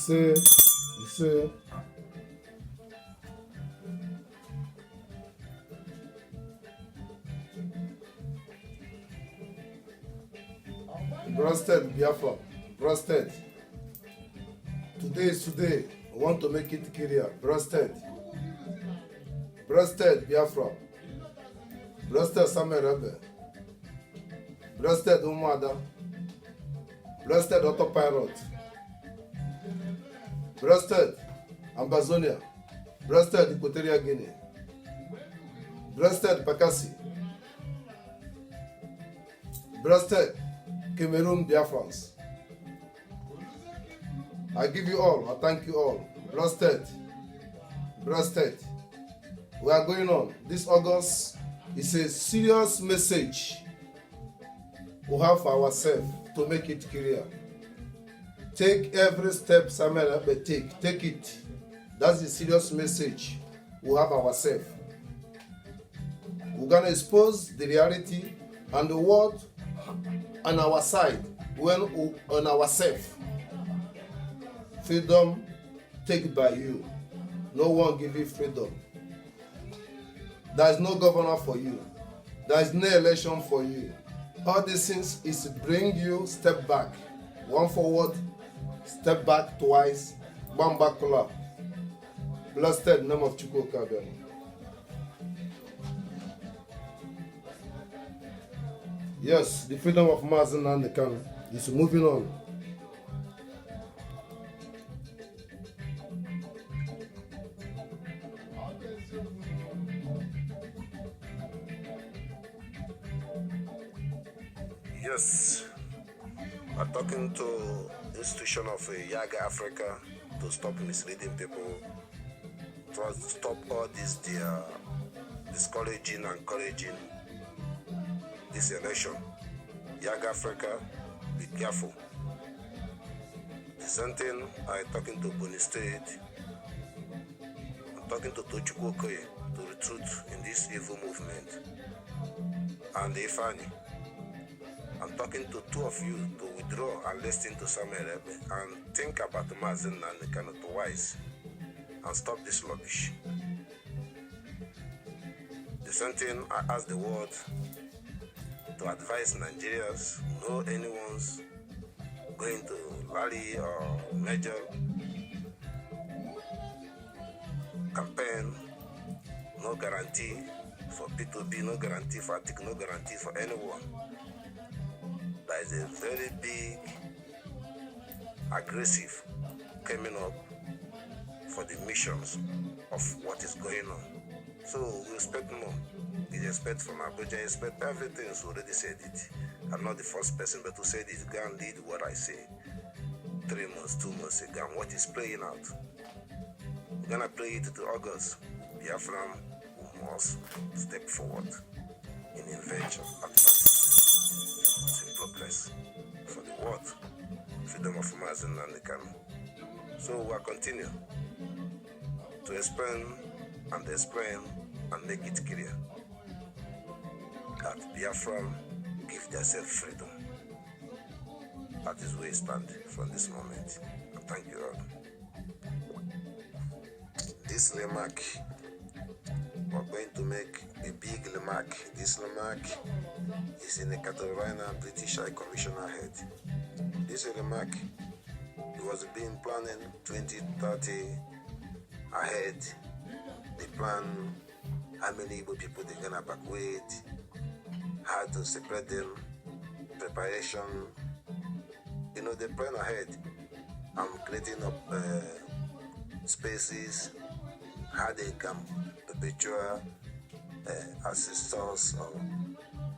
say. Brasted Biafra, Brasted. Today is today. I want to make it clear. Brasted. Brasted Biafra. Brasted Samuel Rebbe. Brasted Umada. Brasted Autopilot. Brasted Ambazonia. Brasted Equatorial Guinea. Brasted Pakasi. Brasted Cameroon Biafrans. I give you all, I thank you all. Brasted. Brasted. We are going on. This August is a serious message we have for ourselves to make it clear. Take every step Samuel Ekpa take it. That's a serious message we have ourselves. We're gonna expose the reality and the word on our side, when on ourselves. Freedom taken by you. No one give you freedom. There is no governor for you. There is no election for you. All these things is to bring you step back. One forward, step back twice, one back clap. Blessed name of Chuku Okike Abiama. Yes, the freedom of Mazi Nandi Kanu is moving on. Yes, we're talking to institution of Yaga Africa to stop misleading people, to stop all this discouraging and encouraging this election. Yaga Africa, be careful. The same thing I'm talking to Boni State, I'm talking to Chuku Okike to retreat in this evil movement. And Ifani, I'm talking to two of you to withdraw and listen to Samuel Ekpa and think about Mazi Nandi Kanu twice and stop this rubbish. The same thing I ask the world to advise Nigerians, no anyone's going to rally or major campaign, no guarantee for P2B, no guarantee for ATIC, no guarantee for anyone. There is a very big, aggressive coming up for the missions of what is going on. So we expect more. We expect from Abuja, expect everything. So already said it. I'm not the first person, but to say this, go and lead what I say. 3 months, 2 months ago, and what is playing out. We're gonna play it to August. Biafran must step forward in invention, advance, in progress for the world, freedom of Mazi Nandi Kanu. So we'll continue to explain and make it clear that Biafran give themselves freedom. That is where we stand from this moment. And thank you all. This remark, we're going to make a big remark. This remark is in the Carolina British High Commissioner head. This remark, it was being planning 2030 ahead. They plan how many Igbo people they're gonna evacuate, how to separate them, preparation. You know, they plan ahead. I'm creating up spaces, how they can perpetuate assistance or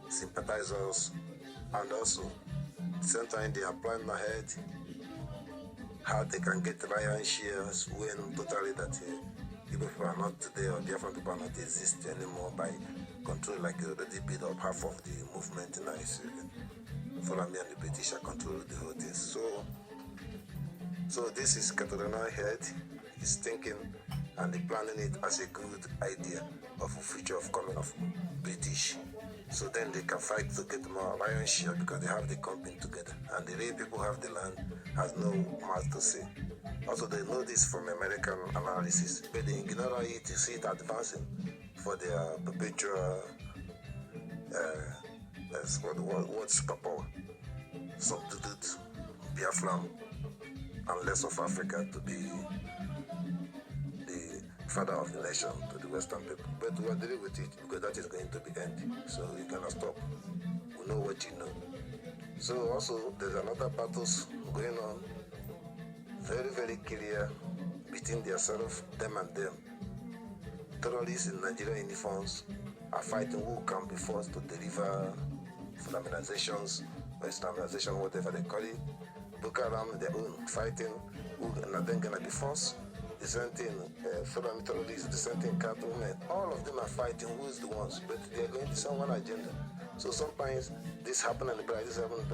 sympathizers, and also at the same time they are planning ahead how they can get lion shares when totally that people are not today or different people are not exist anymore by control, like they already built up half of the movement in Nigeria. Follow me and the British are controlling the whole thing. So this is Catalina head. He's thinking and they planning it as a good idea of a future of coming of British. So then they can fight to get more lion share because they have the company together. And the real people who have the land has no mouth to say. Also, they know this from American analysis, but they ignore it to see it advancing for their perpetual what superpower, substitute Biafran and less of Africa to be the father of the nation to the Western people. But we are dealing with it because that is going to be end. So you cannot stop. We know what you know. So also there's another battles going on, very, very clear between themselves, them and them. Terrorists in Nigerian uniforms are fighting who can be forced to deliver Islamizations or Islamization, whatever they call it. Boko Haram, their own fighting, who are then going to be forced. The same thing, Fulani terrorists, the same thing, cattlemen. All of them are fighting who is the ones, but they are going to some one agenda. So sometimes this happen and this happen.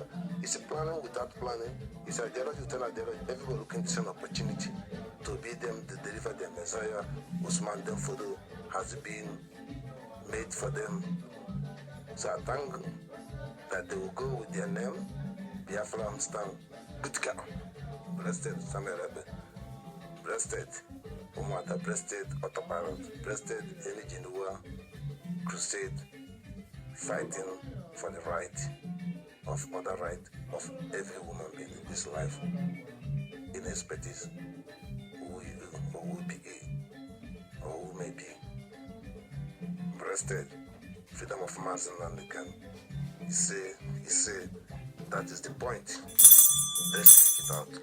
It's a planning without planning. It's ideology without ideology. Everybody looking to see an opportunity to be them, to deliver their Messiah. Usman Denfodo has been made for them. So I thank that they will go with their name, Biafran stand, Butka, breasted Samuel Rebbe, breasted Umata, breasted Autopilot, breasted Enijinua, crusade, fighting for the right of other right of every woman being in this life, irrespective who you or who be or who may be. Breasted, freedom of Mazi Nandi Kanu. He say, that is the point. Let's take it out.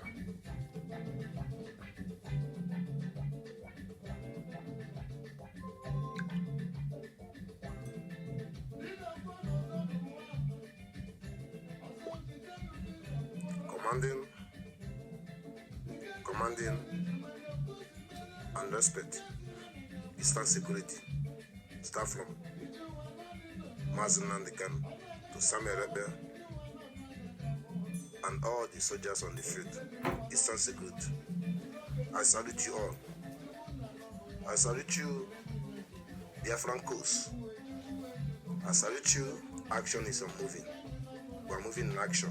Commanding and respect Eastern security. Start from Mazi Nandi Kanu to Samuel Rebbe and all the soldiers on the field. Eastern security. I salute you all. I salute you, Biafran coast. I salute you. Action is moving. We are moving in action.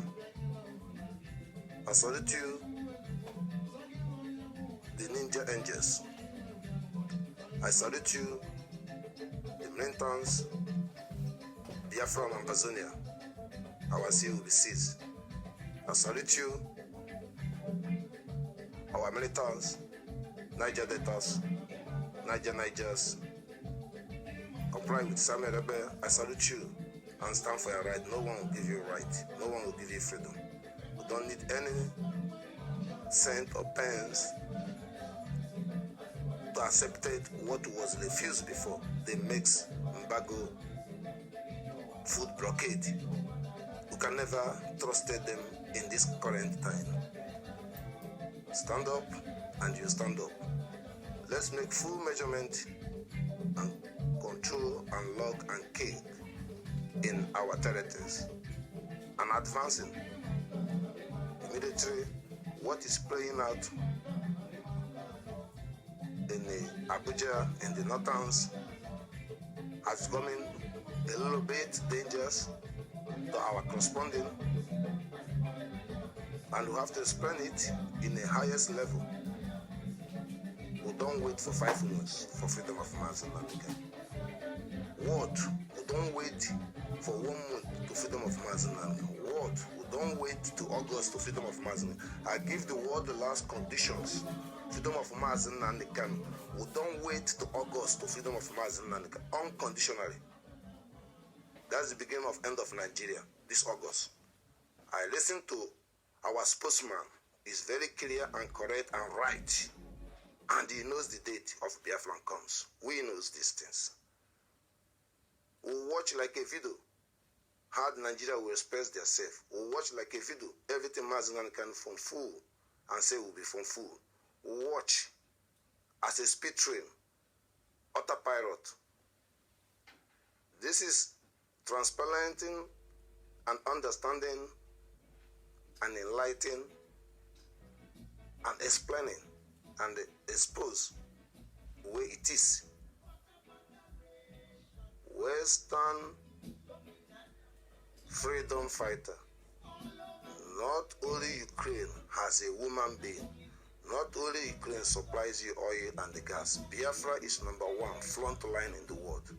I salute you, the Ninja Angels. I salute you, the militants, Biafra and Amazonia. Our sea will be seized. I salute you, our militants, Niger Deltas, Nigers. Comply with Samuel Rebbe. I salute you and stand for your right. No one will give you right. No one will give you freedom. We don't need any cent or pence to accept what was refused before. They mix embargo, food blockade. We can never trust them in this current time. Stand up and you stand up. Let's make full measurement and control and log and kick in our territories and advancing. The military, what is playing out in the Abuja and the Northerns has becoming a little bit dangerous to our corresponding, and we have to explain it in the highest level. We don't wait for 5 months for freedom of Mazi Nandi Kanu. What? We don't wait for 1 month to freedom of Mazi Nandi Kanu. What? We don't wait to August to freedom of Mazi Nandi Kanu. I give the world the last conditions. Freedom of Mazi Nandi Kanu. We don't wait to August to freedom of Mazi Nandi Kanu. Unconditionally. That's the beginning of end of Nigeria, this August. I listen to our spokesman. He's very clear and correct and right. And he knows the date of Biafran comes. We knows these things. We watch like a video how Nigeria will express themselves. We watch like a video everything Mazi Nandi Kanu from full and say will be from full. We watch as a speed train, autopilot. This is transparenting and understanding and enlightening and explaining and expose where it is. Western freedom fighter. Not only Ukraine has a woman being, Not only Ukraine supplies you oil and the gas, Biafra is number one front line in the world.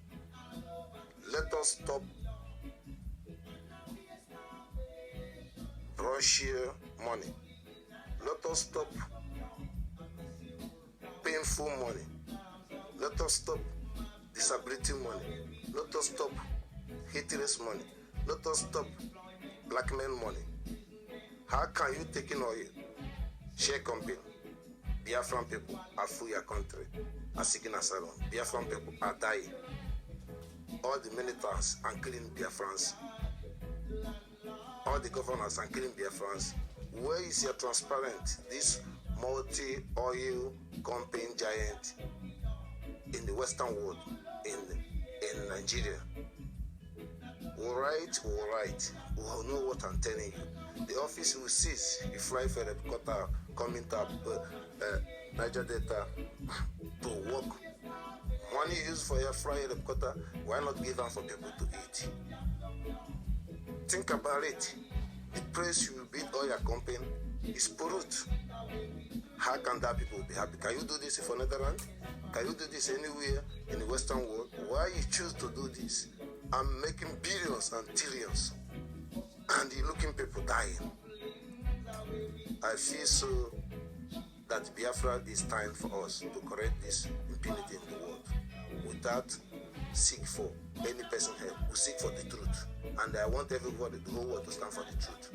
Let us stop Russia money. Let us stop painful money. Let us stop disability money. Let us stop hatred money. Let us stop blackmail money. How can you take in oil, share company? Biafran people are full your country, are seeking asylum. Biafran people are dying. All the militaries are killing Biafrans. All the governors are killing Biafrans. Where is your transparent? This multi-oil company giant in the Western world, in Nigeria. All right. We will know what I'm telling you. The office will cease. You fly for the headquarters, coming to Niger Delta to work. Money used for your fly headquarters, why not give them for people to eat? Think about it. The price you bid all your company is polluted. How can that people be happy? Can you do this in Netherlands? Can you do this anywhere in the Western world? Why you choose to do this? I'm making billions and trillions, and you're looking people dying. I feel so that Biafra is time for us to correct this impunity in the world without seek for any person help. We seek for the truth, and I want everybody, the whole world, to stand for the truth.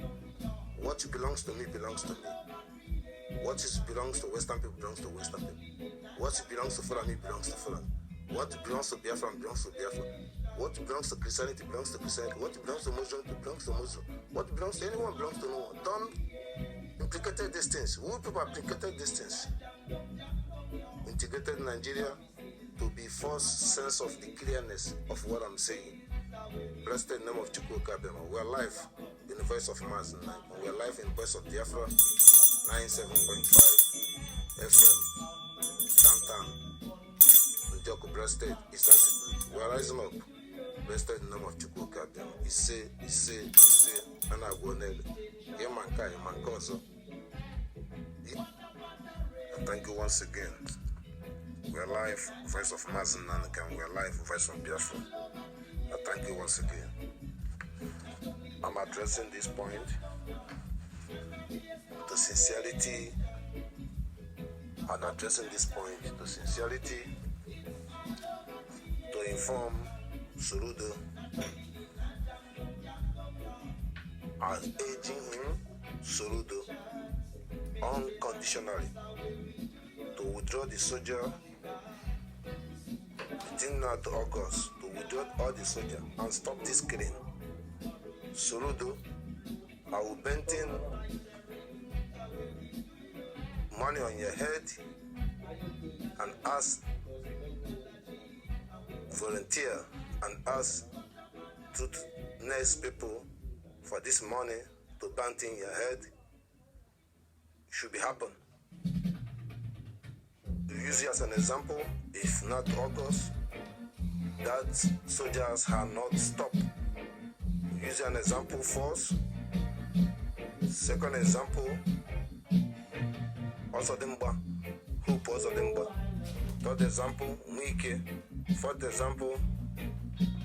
What belongs to me belongs to me. What belongs to Western people belongs to Western people. What belongs to Fulani belongs to Fulani. What belongs to Biafran belongs to Biafra. What belongs to Christianity belongs to Christianity. What belongs to Muslim belongs to Muslim. What belongs to anyone belongs to no one. Don't implicate these things. We people implicated these things. Integrated Nigeria to be first sense of the clearness of what I'm saying. Blessed in the name of Chuku Okike Abiama. We are live in the voice of Mazi Nandi Kanu. We are live in the voice of Biafra 97.5 FM downtown in Joko Blessed Eastern Secret. We are rising up. Blessed in the name of Chuku Okike Abiama. He say, and I go nele. Thank you once again. We are live, voice of Mazi Nandi Kanu. We are live, voice of Biafra. Thank you once again. I'm addressing this point to sincerity. I'm addressing this point to sincerity, to inform Soludo, as urging him, Soludo, unconditionally, to withdraw the soldier within now to August, to withdraw all the soldiers and stop this killing. Soludo, I will bend in money on your head and ask, volunteer and ask truthfulness people for this money to bend in your head. Should be happen. Use it as an example. If not August, that soldiers have not stopped. Use an example first. Second example, also Demba. Hope also Demba. Third example, Mwike. Fourth example,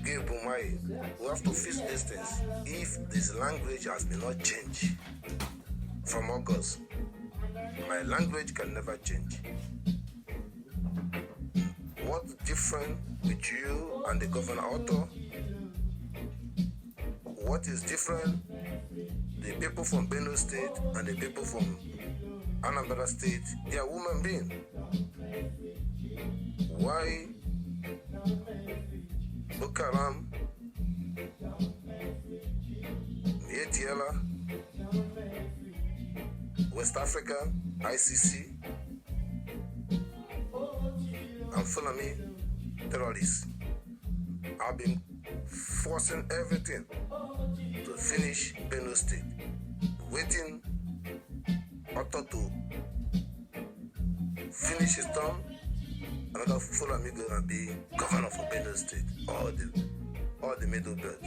Gebumai. We have to fix these things. If this language has been not changed from August, my language can never change. What's different with you and the governor Otto? What is different? The people from Benue State and the people from Anambra State, they are human beings. Why Boko Haram, Mietiela, West Africa, ICC, and Fulani terrorists have been forcing everything to finish Benue State, waiting Otto to finish his term. Another Fulani gonna be governor for Benue State, all the middle belt.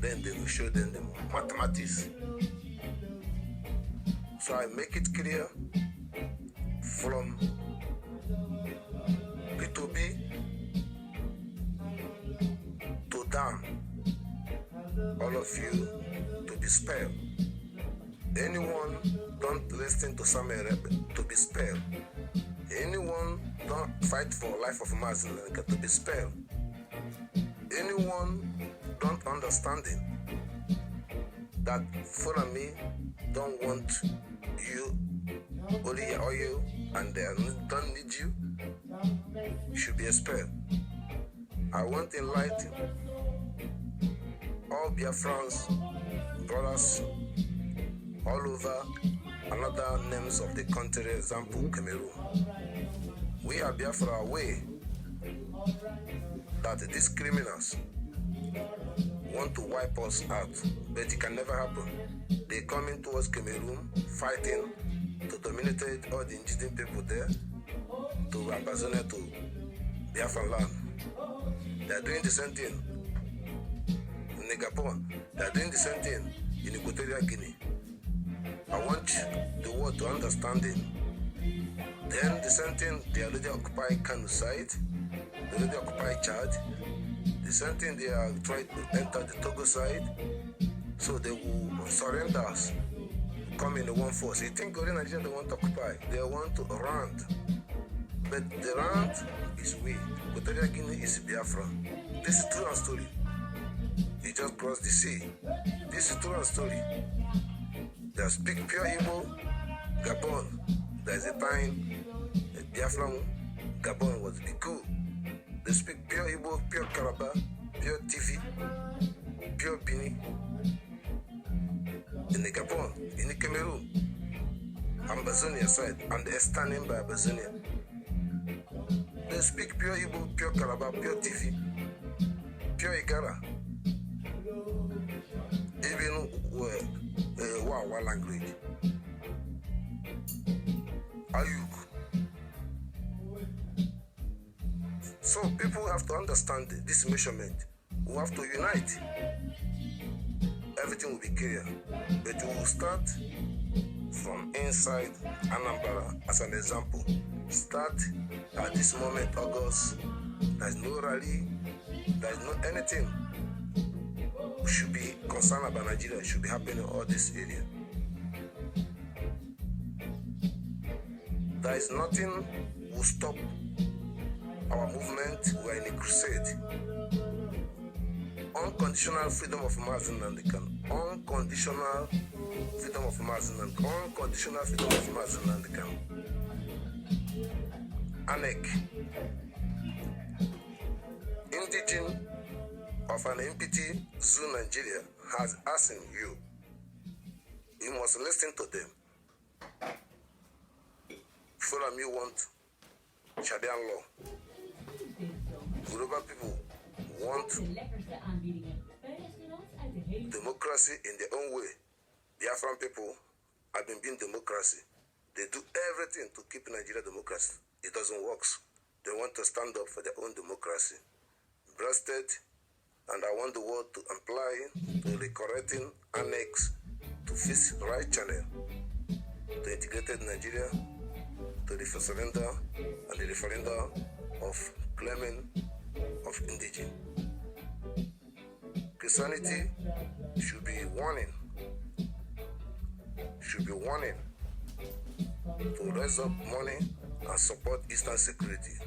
Then they will show them the mathematics. So I make it clear from P2B to down, all of you to be spared. Anyone don't listen to Simon Ekpa to be spared. Anyone don't fight for life of Mazi Nandi Kanu to be spared. Anyone don't understanding that Fulani don't want you, only your oil, and they don't need you, should be spared. I want to enlighten all Biafrans, brothers, all over another names of the country, example Cameroon. We are Biafra aware that these criminals want to wipe us out, but it can never happen. They coming towards Cameroon, fighting to dominate all the indigenous people there, to abandon to Biafran land. They are doing the same thing in Gabon. They are doing the same thing in Equatorial Guinea. I want the world to understand it. Then the same thing, they already occupy Kanu side, they already occupy Chad. The same thing, they are trying to enter the Togo side, so they will surrender us, come in the one force. You think only Nigeria they want to occupy, they want to round. But the round is we. Equatorial Guinea is Biafra. This is true and story. You just crossed the sea. This is true and story. They speak pure Igbo, Gabon. There is a time Biafran, Gabon was the cool. They speak pure Igbo, pure Karaba, pure TV, pure Bini. In the Gabon, in the Cameroon, Amazonia side, and the standing by Amazonia. They speak pure Igbo, pure Karaba, pure TV, pure Igara. Even Wawa language. Ayuk. So people have to understand this measurement. We have to unite. Everything will be clear. But we will start from inside Anambra as an example. Start at this moment, August. There is no rally. There is no anything. We should be concerned about Nigeria. It should be happening in all this area. There is nothing will stop our movement. We are in a crusade. Unconditional freedom of Mazi Nandi Kanu. Unconditional freedom of Mazi Nandi Kanu. Unconditional freedom of Mazi Nandi Kanu. ANEC. Indigene of an MPT Zoo Nigeria has asked you. You must listen to them. Follow me want Shadian law. Yoruba people want democracy in their own way. Biafran people have been democracy. They do everything to keep Nigeria democracy. It doesn't work. They want to stand up for their own democracy. Breasted, and I want the world to apply to the correcting annex to fix the right channel to integrated Nigeria, to the surrender and the referenda of claiming of indigene. Christianity should be warning to raise up money and support Eastern security,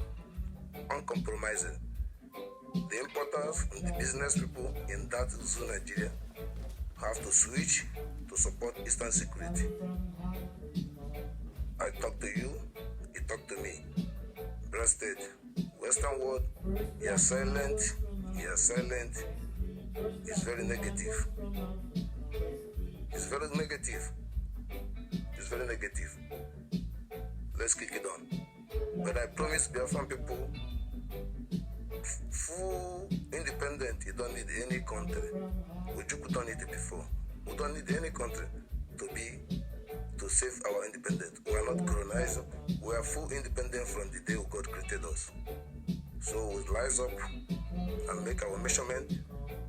uncompromising. The importers and the business people in that zoo Nigeria have to switch to support Eastern security. I talk to you, you talk to me. Breasted, Western world, you are silent, It's very negative. It's very negative. Let's kick it on. But I promise Biafran people, full independent, you don't need any country. Chuku don't need it before. We don't need any country to save our independence. We are not colonized. We are full independent from the day God created us. So we rise up and make our measurement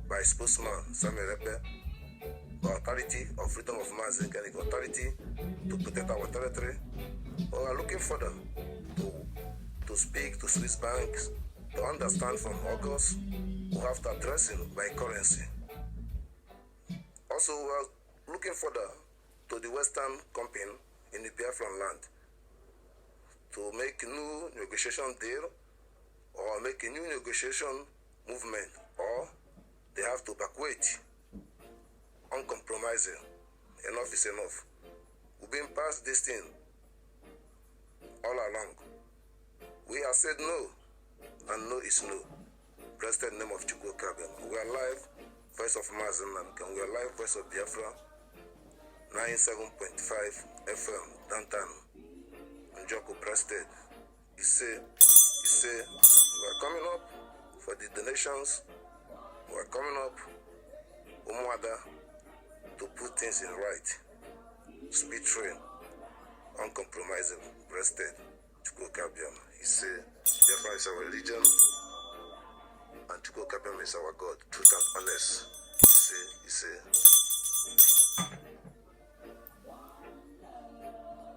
by spokesman Simon Ekpa, by authority of freedom of Mazi Nandi Kanu, authority to protect our territory, or are looking further to speak to Swiss banks to understand from August who have to address him by currency. Also, we are looking further to the Western company in the Biafran land to make a new negotiation deal or make a new negotiation movement, or they have to backweight, uncompromising. Enough is enough. We've been past this thing all along. We have said no, and no is no. Blessed name of Chuku Okike Abiama. We are live, voice of Mazi Nandi Kanu. We are live, voice of Biafra, 97.5 FM, downtown. Njoko Prested. He say, we are coming up for the donations. We are coming up, Umwada, to put things in right. Speed train, uncompromising, breasted, Chuku Okike Abiama. He say, Biafra is our religion, and Chuku Okike Abiama is our God, truth and honest.